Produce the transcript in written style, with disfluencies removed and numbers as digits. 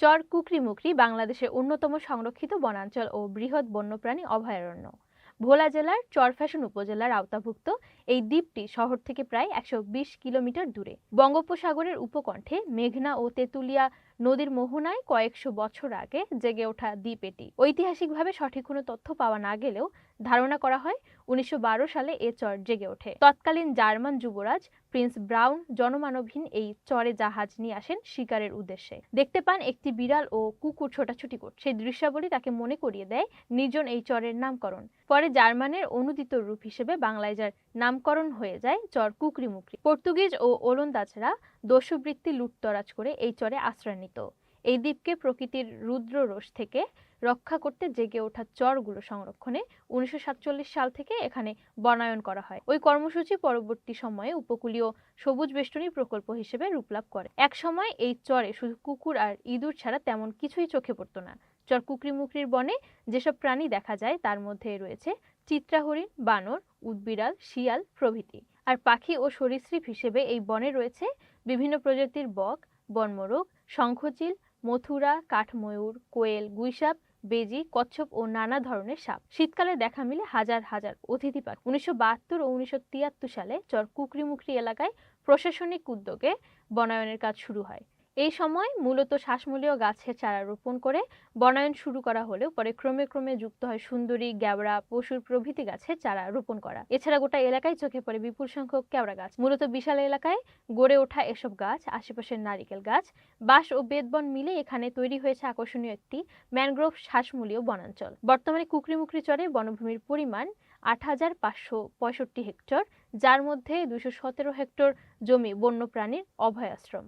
চর কুকরিমুকরি বাংলাদেশের অন্যতম সংরক্ষিত বনাঞ্চল ও বৃহৎ বন্যপ্রাণী অভয়ারণ্য। ভোলা জেলার চরফ্যাশন উপজেলার আওতাভুক্ত এই দ্বীপটি শহর থেকে প্রায় ১২০ কিলোমিটার দূরে। বঙ্গোপসাগরের উপকণ্ঠে মেঘনা ও তেঁতুলিয়া নদীর মোহনায় কয়েকশো বছর আগে জেগে ওঠা দ্বীপ এটি। ঐতিহাসিকভাবে সঠিক কোনো তথ্য পাওয়া না গেলেও ধারণা করা হয় ১৯১২ সালে এ চর জেগে ওঠে। তৎকালীন জার্মান যুবরাজ প্রিন্স ব্রাউন জনমানবহীন এই চরে জাহাজ নিয়ে আসেন শিকারের উদ্দেশ্যে। দেখতে পান একটি বিড়াল ও কুকুর ছোটাছুটি করছে। সেই দৃশ্যাবলী তাকে মনে করিয়ে দেয় নির্জন এই চরের নামকরণ। পরে জার্মানের অনুদিত রূপ হিসেবে বাংলায় যার নামকরণ হয়ে যায় চর কুকরিমুকরি। পর্তুগিজ ও ওলন্দাজরা দস্যুবৃত্তি লুটতরাজ করে এই চরে আশ্রয় নিত। এই দ্বীপকে প্রকৃতির রুদ্র রোষ থেকে রক্ষা করতে জেগে ওঠা চরগুলো সংরক্ষণে ১৯৪৭ সাল থেকে এখানে বনায়ন করা হয়। ওই কর্মসূচি পরবর্তী সময়ে উপকূলীয় সবুজ বেষ্টনী প্রকল্প হিসেবে রূপ লাভ করে। এক সময় এই চরে শুধু কুকুর আর ইঁদুর ছাড়া তেমন কিছুই চোখে পড়তো না। চর কুকরিমুকরির বনে যেসব প্রাণী দেখা যায় তার মধ্যে রয়েছে চিত্রা হরিণ, বানর, উদবিড়াল, শিয়াল প্রভৃতি। আর পাখি ও সরীসৃপ হিসেবে এই বনে রয়েছে বিভিন্ন প্রজাতির বক, বনমোরগ, শঙ্খচিল, মথুরা, কাঠময়ূর, কোয়েল, গুইসাপ, বেজি, কচ্ছপ ও নানা ধরনের সাপ। শীতকালে দেখা মিলে হাজার হাজার অতিথি পাখি। ১৯৭২ ও ১৯৭৩ সালে চর কুকরিমুকরি এলাকায় প্রশাসনিক উদ্যোগে বনায়নের কাজ শুরু হয়। এই সময় মূলত শ্বাসমূলীয় গাছের চারা রোপণ করে বনায়ন শুরু করা হলেও পরে ক্রমে ক্রমে যুক্ত হয় সুন্দরী, গেওড়া, পশুর প্রভৃতি গাছের চারা রোপণ করা। এছাড়া গোটা এলাকায় চোখে পড়ে বিপুল সংখ্যক কেওড়া গাছ। মূলত বিশাল এলাকায় গড়ে ওঠা এসব গাছ আশেপাশের নারিকেল গাছ, বাঁশ ও বেতবন মিলে এখানে তৈরি হয়েছে আকর্ষণীয় একটি ম্যানগ্রোভ শ্বাসমূলীয় বনাঞ্চল। বর্তমানে কুকরিমুকরি চরে বনভূমির পরিমাণ ৮,৫৬৫ হেক্টর, যার মধ্যে ২১৭ হেক্টর জমি বন্যপ্রাণীর অভয়াশ্রম।